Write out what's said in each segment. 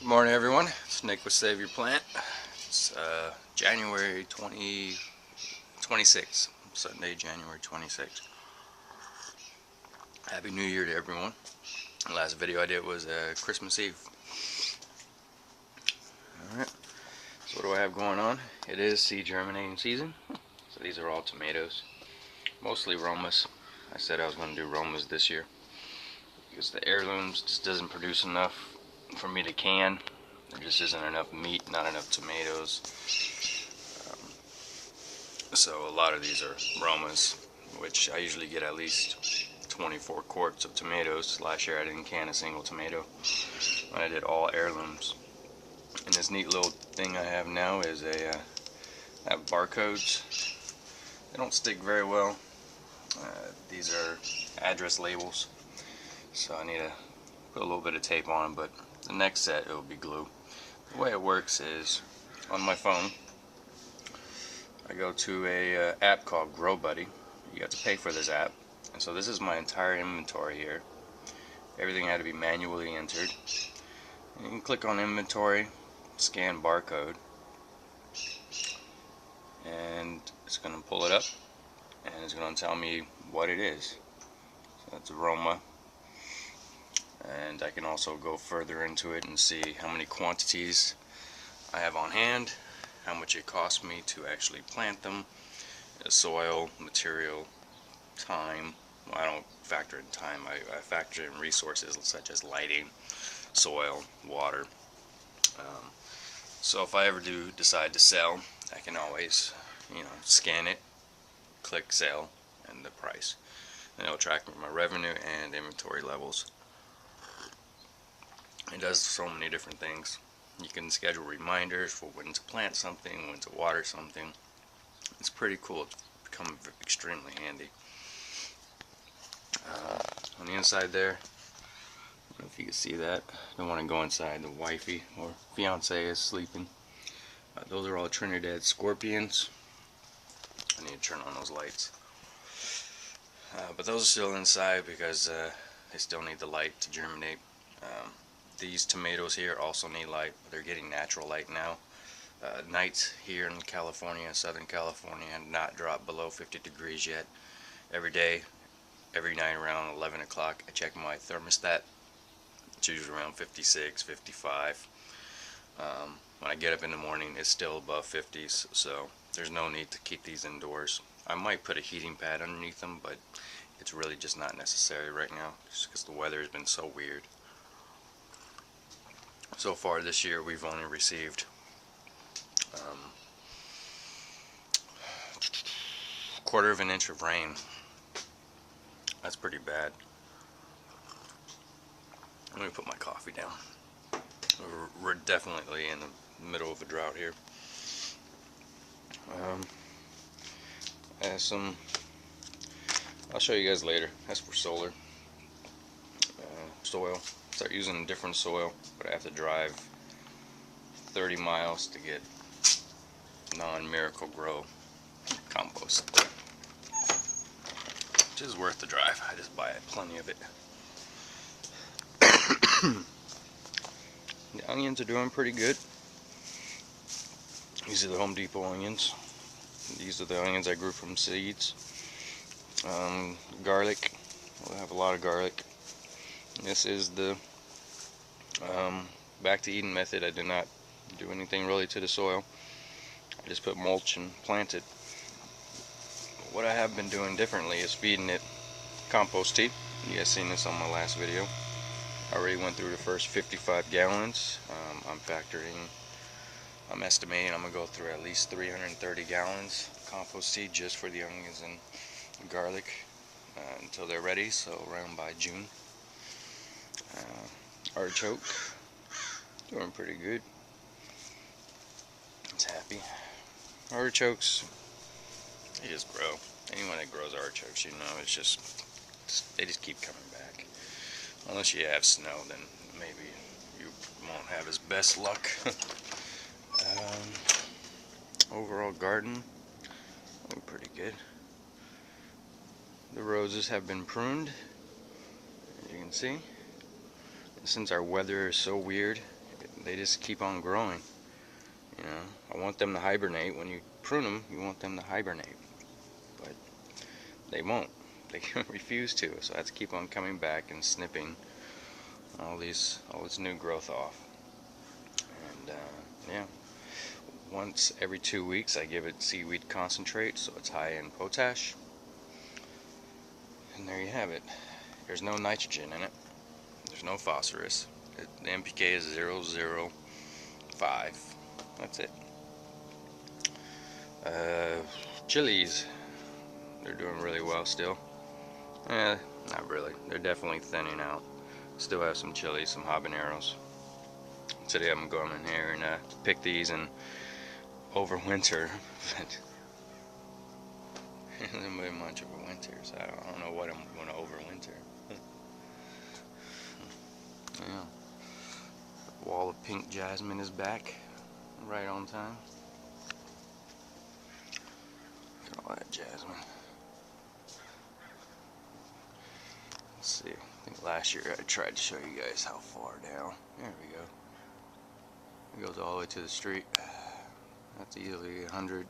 Good morning, everyone. It's Nick with Save Your Plant. It's January 26th, Sunday, January 26th. Happy New Year to everyone. The last video I did was Christmas Eve. Alright, so what do I have going on? It is seed germinating season. So these are all tomatoes, mostly Romas. I said I was going to do Romas this year because the heirlooms just doesn't produce enough for me to can. There just isn't enough meat, not enough tomatoes. So a lot of these are Romas, which I usually get at least 24 quarts of tomatoes. Last year I didn't can a single tomato when I did all heirlooms. And this neat little thing I have now is I have barcodes. They don't stick very well. These are address labels, so I need to put a little bit of tape on them, but the next set it will be glue. The way it works is on my phone I go to a app called GrowBuddy. You have to pay for this app, and so this is my entire inventory here. Everything had to be manually entered. And you can click on inventory, scan barcode, and it's going to pull it up and it's going to tell me what it is. So that's aroma, and I can also go further into it and see how many quantities I have on hand, how much it cost me to actually plant them, soil, material, time. Well, I don't factor in time, I factor in resources such as lighting, soil, water. So if I ever do decide to sell, I can always, scan it, click sell, and the price. And it'll track my revenue and inventory levels. It does so many different things. You can schedule reminders for when to plant something, when to water something. It's pretty cool. It's become extremely handy. On the inside there, I don't know if you can see that. I don't want to go inside. The wifey or fiance is sleeping. Those are all Trinidad scorpions. I need to turn on those lights. But those are still inside because they still need the light to germinate. These tomatoes here also need light, but they're getting natural light now. Nights here in California, Southern California, have not dropped below 50 degrees yet. Every day, every night around 11 o'clock, I check my thermostat. It's usually around 56, 55. When I get up in the morning, it's still above 50s, so there's no need to keep these indoors. I might put a heating pad underneath them, but it's really just not necessary right now, just because the weather has been so weird. So far this year, we've only received a quarter of an inch of rain. That's pretty bad. Let me put my coffee down. We're definitely in the middle of a drought here. I'll show you guys later. That's for solar. Soil. Start using a different soil, but I have to drive 30 miles to get non-Miracle-Gro compost, which is worth the drive. I just buy plenty of it. The onions are doing pretty good. These are the Home Depot onions. These are the onions I grew from seeds. Garlic. We'll have a lot of garlic. This is the Back to Eden method. I did not do anything really to the soil. I just put mulch and planted. What I have been doing differently is feeding it compost tea. You guys seen this on my last video. I already went through the first 55 gallons. I'm estimating I'm going to go through at least 330 gallons of compost tea just for the onions and garlic until they're ready, so around by June. Artichoke, doing pretty good. It's happy. Artichokes, they just grow. Anyone that grows artichokes, it's just they just keep coming back. Unless you have snow, then maybe you won't have as best luck. Overall garden, looking pretty good. The roses have been pruned, as you can see. Since our weather is so weird, they just keep on growing. You know, I want them to hibernate. When you prune them, you want them to hibernate, but they won't. They refuse to. So I have to keep on coming back and snipping all this new growth off. And yeah, once every 2 weeks I give it seaweed concentrate, so it's high in potash. And there you have it. There's no nitrogen in it. There's no phosphorus. The NPK is 0.005. That's it. Chilies, they're doing really well still. Not really. They're definitely thinning out. Still have some chilies, some habaneros. Today I'm going in here and pick these and overwinter. But it hasn't been much of a winter, so I don't know what I'm going to overwinter. Yeah. The wall of pink jasmine is back, right on time. Look at all that jasmine. Let's see. I think last year I tried to show you guys how far down. There we go. It goes all the way to the street. That's easily 100.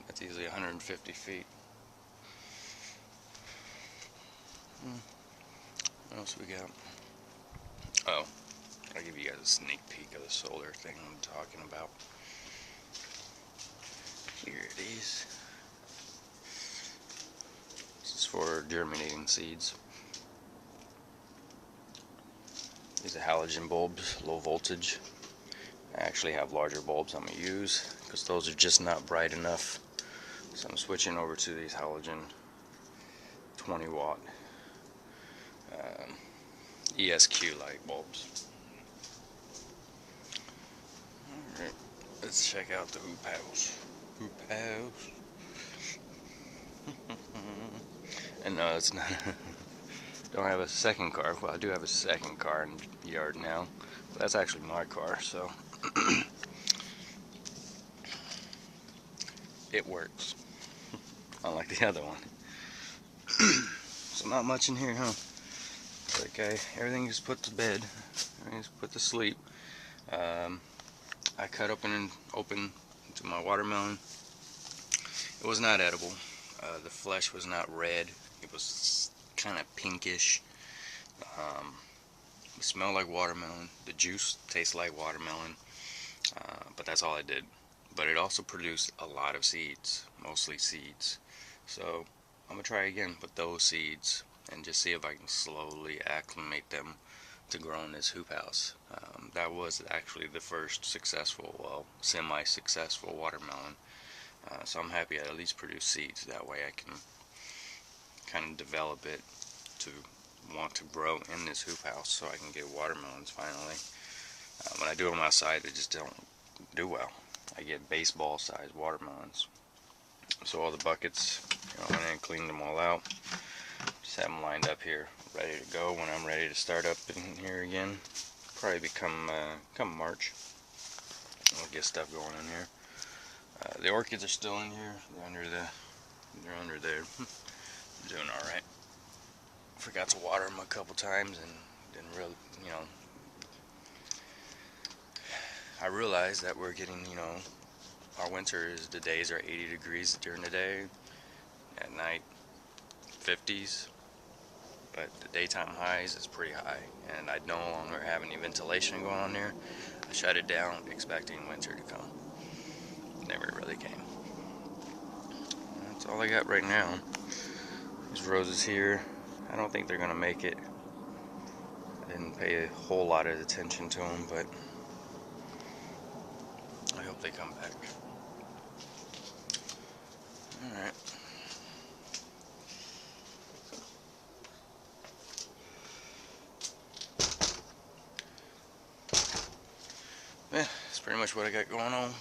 That's easily 150 feet. What else we got? Oh, I'll give you guys a sneak peek of the solar thing I'm talking about. Here it is. This is for germinating seeds. These are halogen bulbs, low voltage. I actually have larger bulbs I'm going to use because those are just not bright enough. So I'm switching over to these halogen 20 watt ESQ light bulbs. Alright, let's check out the hoop house. Hoop house. And no, it's not. Don't have a second car. Well, I do have a second car in the yard now. But that's actually my car, so it works. Unlike the other one. So not much in here, huh? Okay, everything is put to bed. Everything is put to sleep. I cut open to my watermelon. It was not edible. The flesh was not red. It was kind of pinkish. It smelled like watermelon. The juice tastes like watermelon. But that's all I did. But it also produced a lot of seeds, mostly seeds. So I'm gonna try again with those seeds and just see if I can slowly acclimate them to grow in this hoop house. That was actually the first successful, well, semi-successful watermelon. So I'm happy I at least produced seeds. That way I can kind of develop it to want to grow in this hoop house so I can get watermelons finally. When I do them outside, they just don't do well. I get baseball sized watermelons. So all the buckets, I went in and cleaned them all out. Just have them lined up here, ready to go when I'm ready to start up in here again. Probably come March. I'll get stuff going in here. The orchids are still in here. They're under there. Doing all right. Forgot to water them a couple times and didn't really, I realized that we're getting, our winter is, the days are 80 degrees during the day, at night 50s, but the daytime highs is pretty high, and I no longer have any ventilation going on there. I shut it down expecting winter to come. Never really came. That's all I got right now. These roses here, I don't think they're gonna make it. I didn't pay a whole lot of attention to them, but I hope they come back. Alright. Yeah, that's pretty much what I got going on.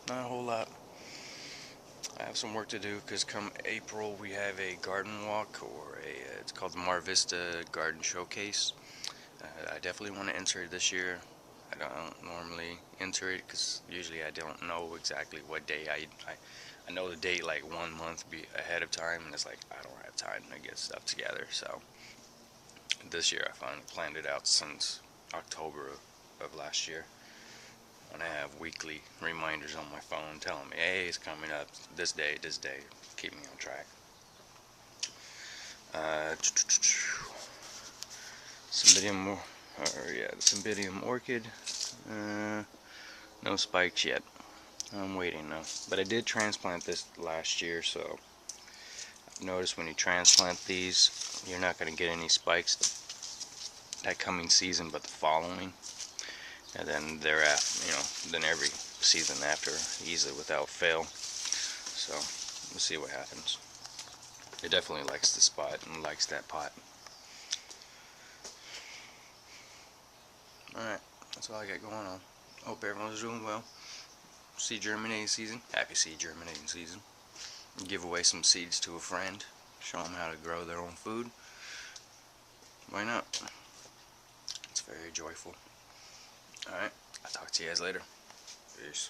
Not a whole lot. I have some work to do because come April we have a garden walk, or it's called the Mar Vista Garden Showcase. I definitely want to enter it this year. I don't normally enter it because usually I don't know exactly what day. I know the date like 1 month ahead of time, and it's like I don't have time to get stuff together. So this year I finally planned it out since October of last year. And I have weekly reminders on my phone telling me, hey, it's coming up this day, keep me on track. Cymbidium, the Cymbidium orchid, no spikes yet. I'm waiting though. But I did transplant this last year, so I've noticed when you transplant these, you're not going to get any spikes that coming season, but the following. And then thereafter, then every season after, easily without fail. So we'll see what happens. It definitely likes the spot and likes that pot. Alright, that's all I got going on. Hope everyone's doing well. Seed germinating season. Happy seed germinating season. Give away some seeds to a friend. Show them how to grow their own food. Why not? It's very joyful. Alright, I'll talk to you guys later. Peace.